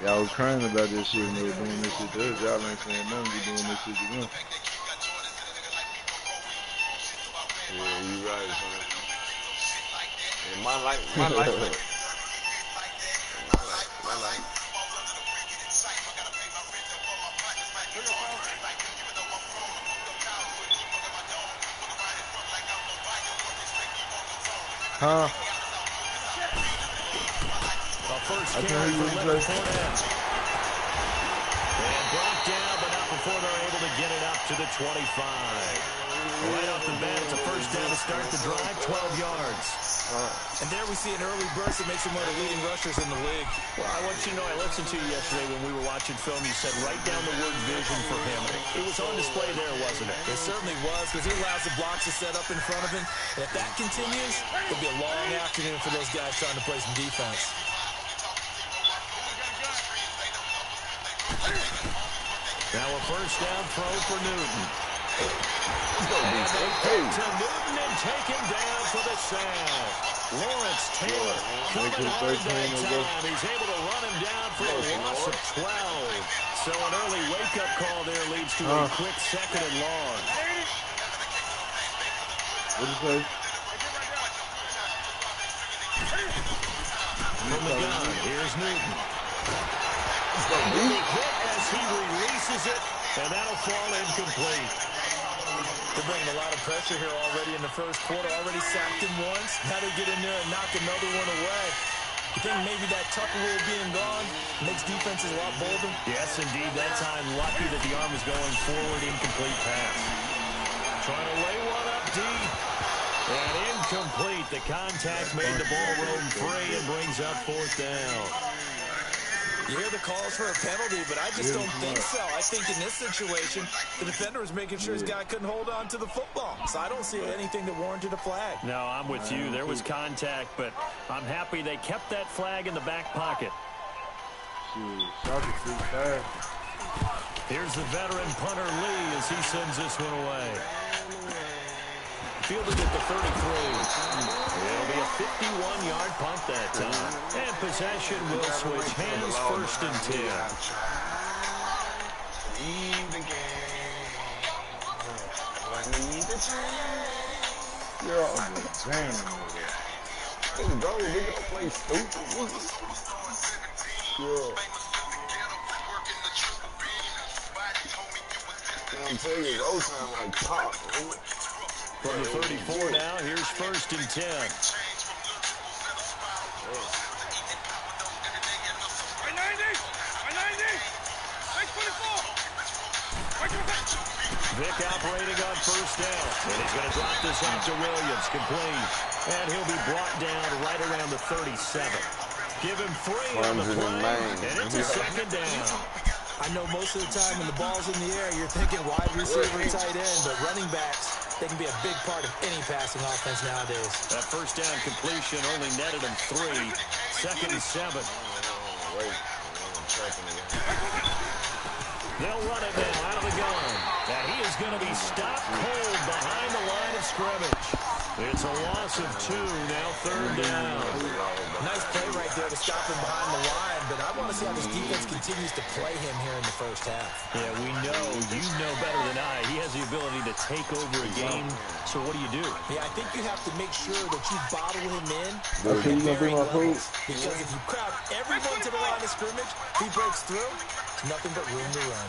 Y'all was crying about this shit when they were doing this shit to us. Y'all ain't saying nothing. We doing this shit to them. Yeah, you right, son. And my life. Huh? First I can carry hear for you, Leonard Jay. Fournette. And brought down, but not before they're able to get it up to the 25. Right off the bat, it's a first down to start the drive, 12 yards. And there we see an early burst that makes him one of the leading rushers in the league. Well, I want you to know, I listened to you yesterday when we were watching film. You said write down the word vision for him. It was on display there, wasn't it? It certainly was, because he allows the blocks to set up in front of him. And if that continues, it'll be a long afternoon for those guys trying to play some defense. Now a first down throw for Newton. And they get to Newton and take him down for the sack. Lawrence Taylor coming hard that time. He's able to run him down for a loss of 12. So an early wake-up call there leads to a quick second and long. What did you say? From the gun, here's Newton. Hit as he releases it, and that'll fall incomplete. They're bringing a lot of pressure here already in the first quarter. Already sacked him once. Now they get in there and knock another one away. You think maybe that Tucker rule being gone makes defenses a lot bolder? Yes, indeed. That time, lucky that the arm was going forward, incomplete pass. Trying to lay one up deep. And incomplete. The contact made the ball roam free and brings up fourth down. You hear the calls for a penalty, but I just don't think so. I think in this situation, the defender was making sure his guy couldn't hold on to the football. So I don't see anything that warranted a flag. No, I'm with you. There was contact, but I'm happy they kept that flag in the back pocket. Here's the veteran punter Lee as he sends this one away. Fielded at the 33. It'll be a 51-yard punt that time. And possession will switch hands, first and 10. Leave the game. Leave the time. You're on the damn. Let's go, nigga. Don't play stupid. Yeah. I'm telling you, those sound like pop, man. From the 34 now, here's first and 10. Vic operating on first down. And he's going to drop this off to Williams. Complete. And he'll be brought down right around the 37. Give him 3 on the play. And it's a second down. I know most of the time when the ball's in the air, you're thinking wide receiver, tight end, but running backs, they can be a big part of any passing offense nowadays. That first down completion only netted him 3. Second and 7. They'll run it now out of the gun. And he is going to be stopped cold behind the line of scrimmage. It's a loss of 2, now third down. Nice play right there to stop him behind the line, but I want to see how this defense continues to play him here in the first half. Yeah, we know, you know better than I, he has the ability to take over a game. So what do? Yeah, I think you have to make sure that you bottle him in. Okay, you gonna bring my food? Because if you crowd everyone to the line of scrimmage, he breaks through, it's nothing but room to run.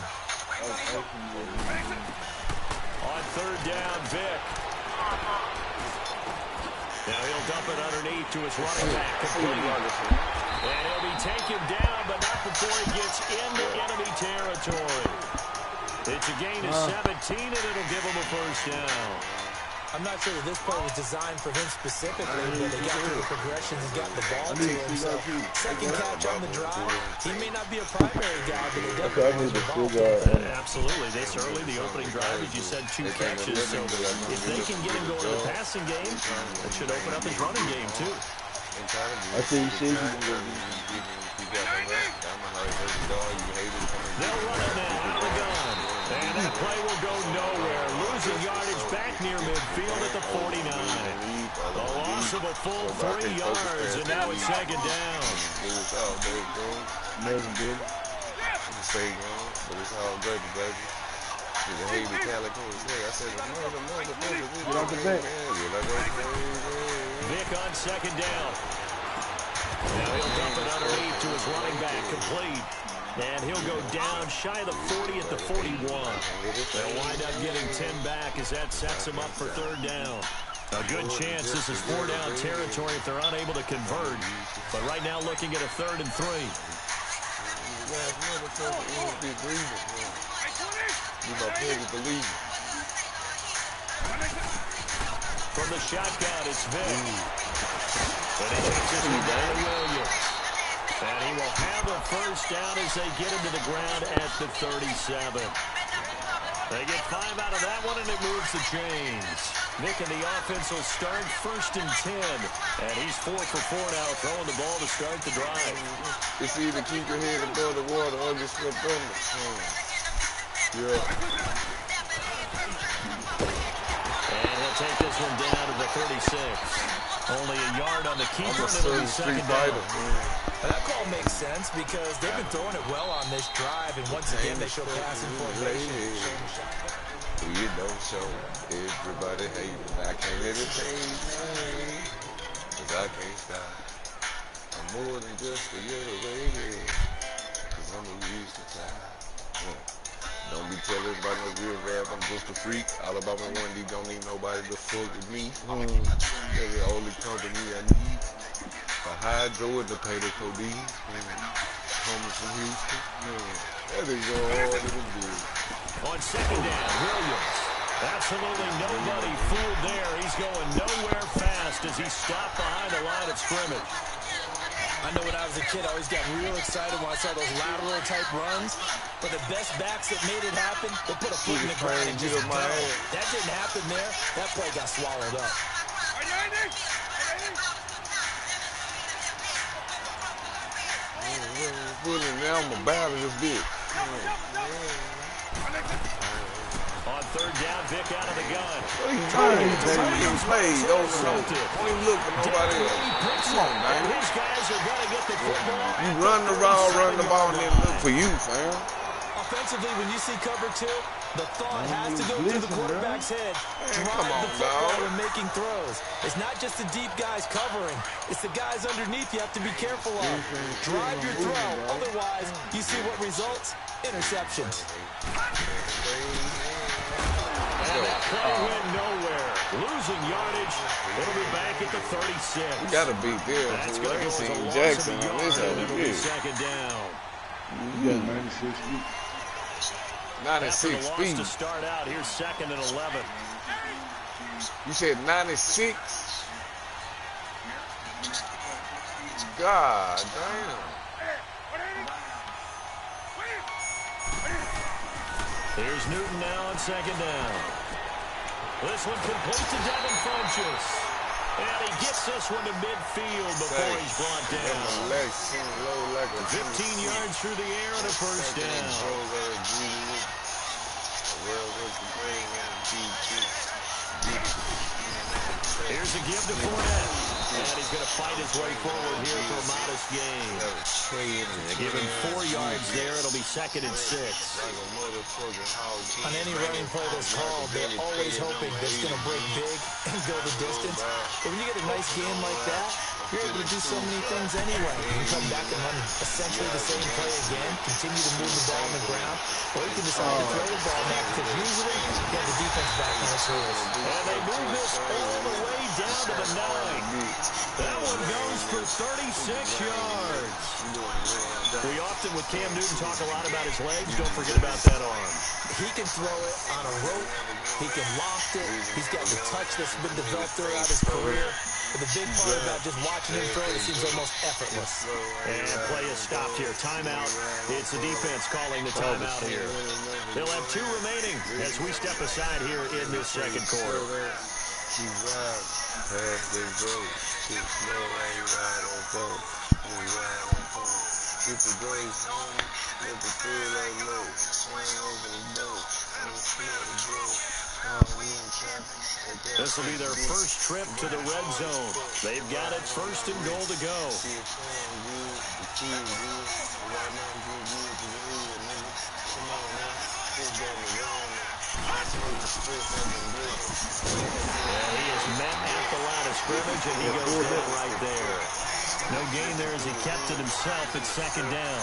On third down, Vic. Now he'll dump it underneath to his running back. And he'll be taken down, but not before he gets into enemy territory. It's a gain of 17, and it'll give him a first down. I'm not sure that this play was designed for him specifically, but they got through the progressions and got the ball to him. So second catch on the drive. He may not be a primary guy, but they definitely the ball. Absolutely. This early, the opening drive, as you said, 2 catches. So if they can get him going in the passing game, that should open up his running game, too. I think you see They'll run it now out of the gun. And that play will go nowhere. Losing yardage back near midfield at the 49. A loss of a full 3 yards, and now it's second down. Melvin Billy. I'm the same one, but it's all good, baby. Nigga hate the calico. Yeah, I said, mother. Get off the back. Vic on second down. Now he'll dump it underneath to his running back, complete. And he'll go down shy of the 40 at the 41. They'll wind up getting 10 back as that sets them up for third down. A good chance this is 4-down territory if they're unable to convert. But right now looking at a 3rd and 3. From the shotgun, it's Vic. And he takes this one down to Williams. And he will have a first down as they get him to the ground at the 37. They get 5 out of that one, and it moves the chains. Vic and the offense will start 1st and 10. And he's 4 for 4 now, throwing the ball to start the drive. It's either keep your head above the water or just slip under. Yeah. And he'll take this one down to the 36. Only a yard on the keeper, and it'll be second down. That call makes sense because they've been throwing it well on this drive, and once again they show passing formation. You don't show everybody hate. I can't let it change, cause I can't stop. I'm more than just a little baby, cause I'm used to time. Don't be telling everybody no real rap, I'm just a freak. Alabama 1D don't need nobody to fuck with me. They're the only company I need. A hydro and the pay the codeine. Coming from Houston. That is go hard in the big. On second down, Williams. Absolutely nobody fooled there. He's going nowhere fast as he stopped behind the line of scrimmage. I know when I was a kid, I always got real excited when I saw those lateral type runs. But the best backs that made it happen, they put a foot in the ground and just go. That didn't happen there. That play got swallowed up. Now I'm about this bit. On third down, Vic out of the gun. What are you doing? Don't even look for nobody else. Come on, man. These guys are going to get the football. You run the ball, and then look for you, fam. Offensively, when you see cover 2, the thought has to go through the quarterback's head. Drive the football when making throws. It's not just the deep guys covering. It's the guys underneath you have to be careful of. Drive your throw. Otherwise, you see what results? Interceptions. And that play went nowhere. Losing yardage. It'll be back at the 36. You got to beat them. That's going to go as a loss Jackson. of a yard, and it'll be second down. You got 96 feet. 96 feet. To start out, here's second and 11. You said 96? God damn. Here's Newton now on second down. This one complete to Devin Funchess. And he gets this one to midfield before he's brought down. 15 yards through the air and a first down. Here's a give to Fournette. And he's going to fight his way forward here for a modest gain. Give him 4 yards there. It'll be second and 6. On any running play that's called, they're always hoping that it's going to break big and go the distance. But when you get a nice game like that, you're able to do so many things anyway. You can come back and run essentially the same play again, continue to move the ball on the ground, or you can decide to throw the ball back because usually you have the defense back on its heels. And they move this all the way down to the 9. That one goes for 36 yards. We often, with Cam Newton, talk a lot about his legs. Don't forget about that arm. He can throw it on a rope. He can loft it. He's got the touch that's been developed throughout his career. But the big part about just watching him throw, it seems almost effortless. And play is stopped here. Timeout. It's the defense calling the timeout here. They'll have 2 remaining as we step aside here in this second quarter. This will be their first trip to the red zone. They've got it first and goal to go. And he is met at the line of scrimmage, and he goes down right there. No gain there as he kept it himself at second down.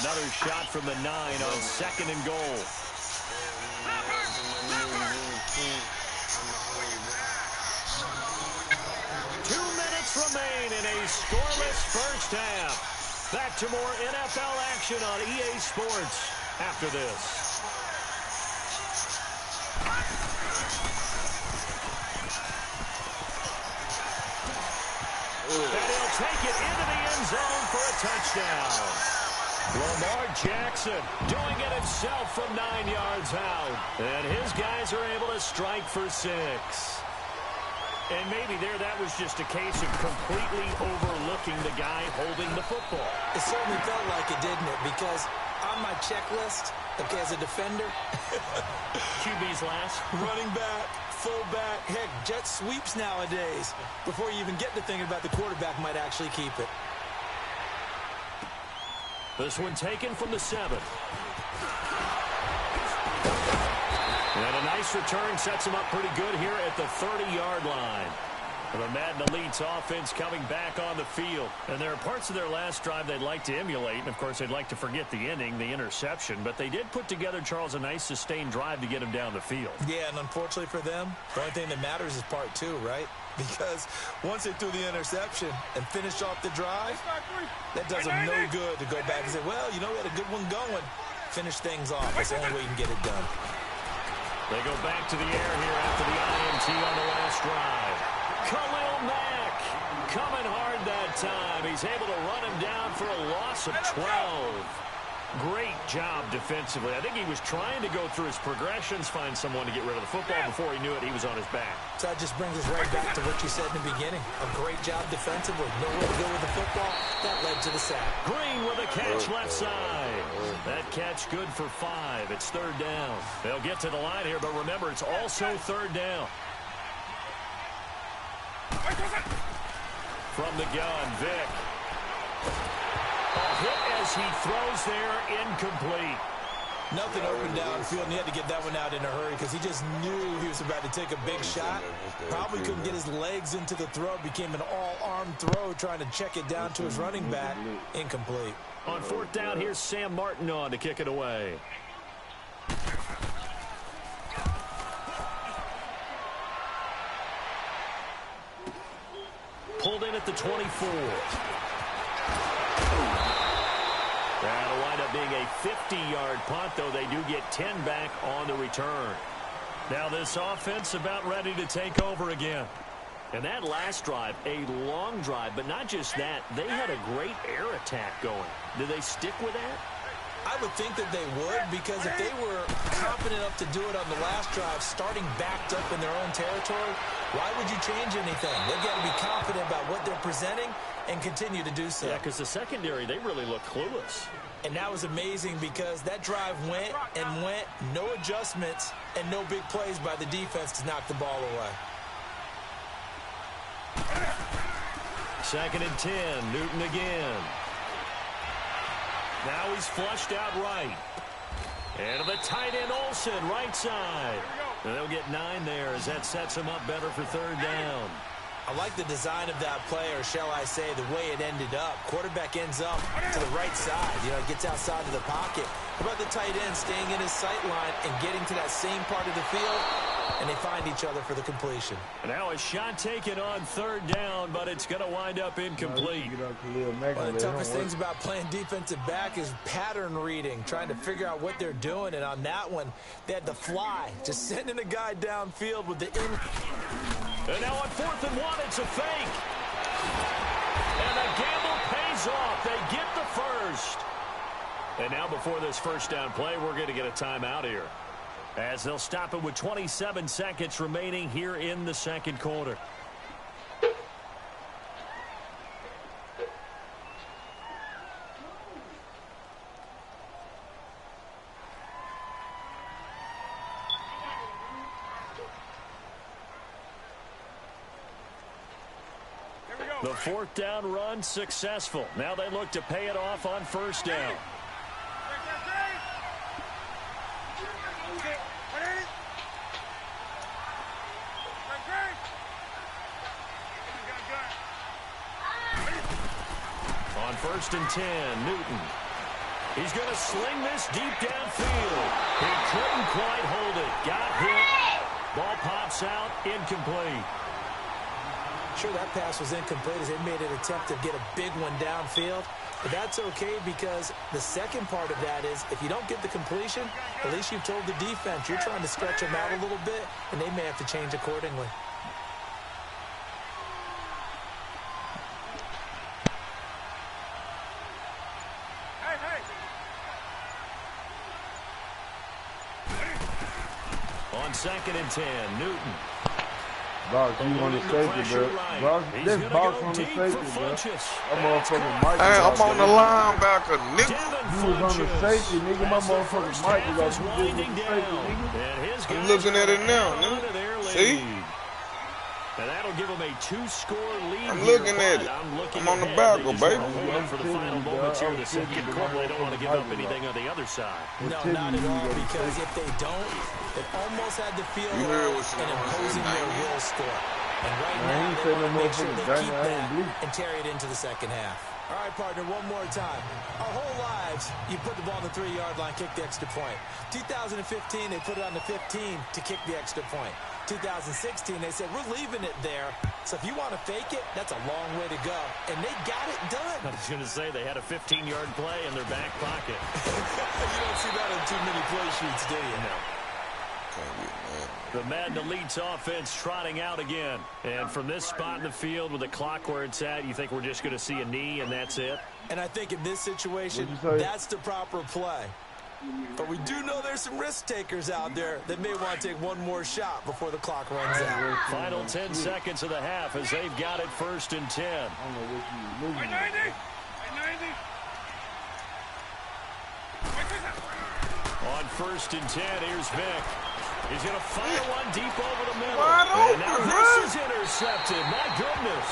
Another shot from the 9 on second and goal. Remain in a scoreless first half. Back to more NFL action on EA Sports after this. And he'll take it into the end zone for a touchdown. Lamar Jackson doing it himself from 9 yards out. And his guys are able to strike for 6. And maybe that was just a case of completely overlooking the guy holding the football. It certainly felt like it, didn't it? Because on my checklist, okay, as a defender, QB's last. Running back, fullback, heck, jet sweeps nowadays. Before you even get to thinking about the quarterback might actually keep it. This one taken from the 7. And a nice return sets him up pretty good here at the 30-yard line. The Madden Elite's offense coming back on the field. And there are parts of their last drive they'd like to emulate. And, of course, they'd like to forget the ending, the interception. But they did put together, Charles, a nice sustained drive to get him down the field. Yeah, and unfortunately for them, the only thing that matters is part 2, right? Because once they threw the interception and finished off the drive, that does them no good to go back and say, well, you know, we had a good one going. Finish things off. That's the only way you can get it done. They go back to the air here after the INT on the last drive. Khalil Mack coming hard that time. He's able to run him down for a loss of 12. Great job defensively. I think he was trying to go through his progressions, find someone to get rid of the football. Before he knew it, he was on his back. So that just brings us right back to what you said in the beginning. A great job defensively. Nowhere to go with the football. That led to the sack. Green with a catch left side. That catch good for 5. It's third down. They'll get to the line here, but remember, it's also third down. From the gun, Vic. A hit as he throws there, incomplete. Nothing open downfield, and he had to get that one out in a hurry because he just knew he was about to take a big shot. Probably couldn't get his legs into the throw. Became an all-arm throw, trying to check it down to his running back. Incomplete. On fourth down, here's Sam Martin on to kick it away. Pulled in at the 24. That'll wind up being a 50-yard punt, though they do get 10 back on the return. Now this offense about ready to take over again. And that last drive, a long drive, but not just that, they had a great air attack going. Did they stick with that? I would think that they would, because if they were confident enough to do it on the last drive, starting backed up in their own territory, why would you change anything? They've got to be confident about what they're presenting and continue to do so. Yeah, because the secondary, they really look clueless. And that was amazing because that drive went and went, no adjustments, and no big plays by the defense to knock the ball away. Second and 10, Newton again. Now he's flushed out right. And the tight end Olsen, right side. And they'll get 9 there as that sets him up better for third down. I like the design of that play, or shall I say the way it ended up. Quarterback ends up to the right side. You know, gets outside of the pocket. How about the tight end staying in his sight line and getting to that same part of the field? And they find each other for the completion. And now a shot taken on third down, but it's going to wind up incomplete. One of the toughest things about playing defensive back is pattern reading, trying to figure out what they're doing. And on that one, they had the fly, just sending a guy downfield with the And now on 4th and 1, it's a fake. And the gamble pays off. They get the first. And now before this first down play, we're going to get a timeout here, as they'll stop it with 27 seconds remaining here in the second quarter. The fourth down run successful. Now they look to pay it off on first down. On first and 10, Newton. He's going to sling this deep downfield. He couldn't quite hold it. Got hit. Ball pops out, incomplete. Sure, that pass was incomplete as they made an attempt to get a big one downfield. But that's okay because the second part of that is if you don't get the completion, at least you've told the defense you're trying to stretch them out a little bit, and they may have to change accordingly. On second and 10, Newton. Box, you want to safety, bro. Box, this box on the safety, bro. That motherfucking Mike. Hey, I'm on the linebacker, nigga. You was on the safety, nigga. My motherfucking Mike was on the safety, nigga. I'm looking at it now, nigga. See? And that'll give them a 2-score lead. I'm looking at it. I'm on the backer, baby. For the final moments here in the second quarter, they don't want to give up anything on the other side. No, not at all, because if they don't, it almost had the feel of an imposing their will score. And right now, they want to make sure they keep that and carry it into the second half. All right, partner, one more time. Our whole lives, you put the ball on the 3-yard line, kick the extra point. 2015, they put it on the 15 to kick the extra point. 2016, they said, we're leaving it there. So if you want to fake it, that's a long way to go. And they got it done. I was going to say, they had a 15-yard play in their back pocket. You don't see that in too many play sheets, do you? No. The Madden Elite's offense trotting out again. And from this spot in the field with the clock where it's at, you think we're just going to see a knee and that's it? And I think in this situation, that's the proper play. But we do know there's some risk takers out there that may want to take one more shot before the clock runs out. Final 10 seconds of the half as they've got it first and 10. On first and 10, here's Vic. He's going to fire one deep over the middle. And now this is intercepted. My goodness.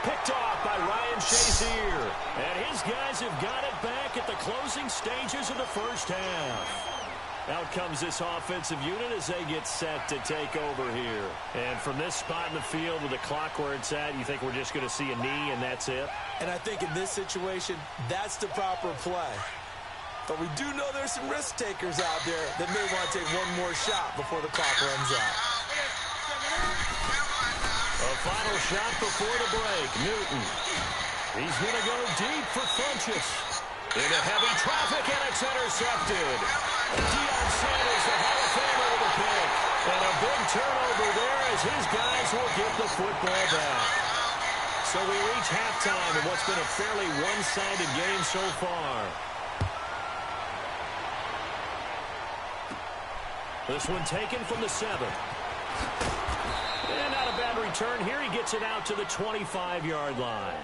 Picked off by Ryan Shazier. And his guys have got it back at the closing stages of the first half. Out comes this offensive unit as they get set to take over here. And from this spot in the field with the clock where it's at, you think we're just going to see a knee and that's it? And I think in this situation, that's the proper play. But we do know there's some risk takers out there that may want to take one more shot before the clock runs out. A final shot before the break. Newton. He's going to go deep for Funchess. Into heavy traffic, and it's intercepted. Deion Sanders, the Hall of Famer, with a pick. And a big turnover there as his guys will get the football back. So we reach halftime in what's been a fairly one-sided game so far. This one taken from the 7. And not a bad return here. He gets it out to the 25-yard line.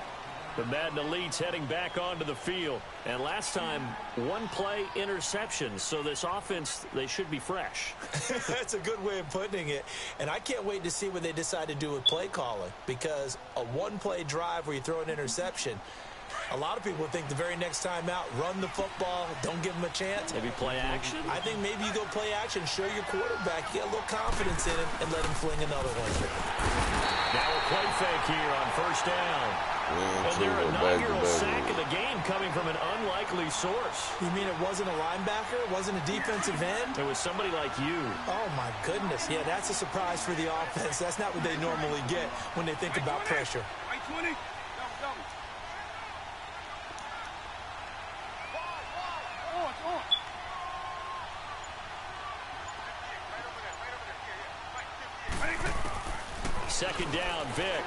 The Madden Elite's heading back onto the field. And last time, one play interception. So this offense, they should be fresh. That's a good way of putting it. And I can't wait to see what they decide to do with play calling. Because a one-play drive where you throw an interception, a lot of people think the very next time out, run the football, don't give them a chance. Maybe play action? I think maybe you go play action, show your quarterback, get a little confidence in him, and let him fling another one. Now a play fake here on first down. And their inaugural sack of the game coming from an unlikely source. You mean it wasn't a linebacker? It wasn't a defensive end? It was somebody like you. Oh, my goodness. Yeah, that's a surprise for the offense. That's not what they normally get when they think about pressure. Second down, Vic.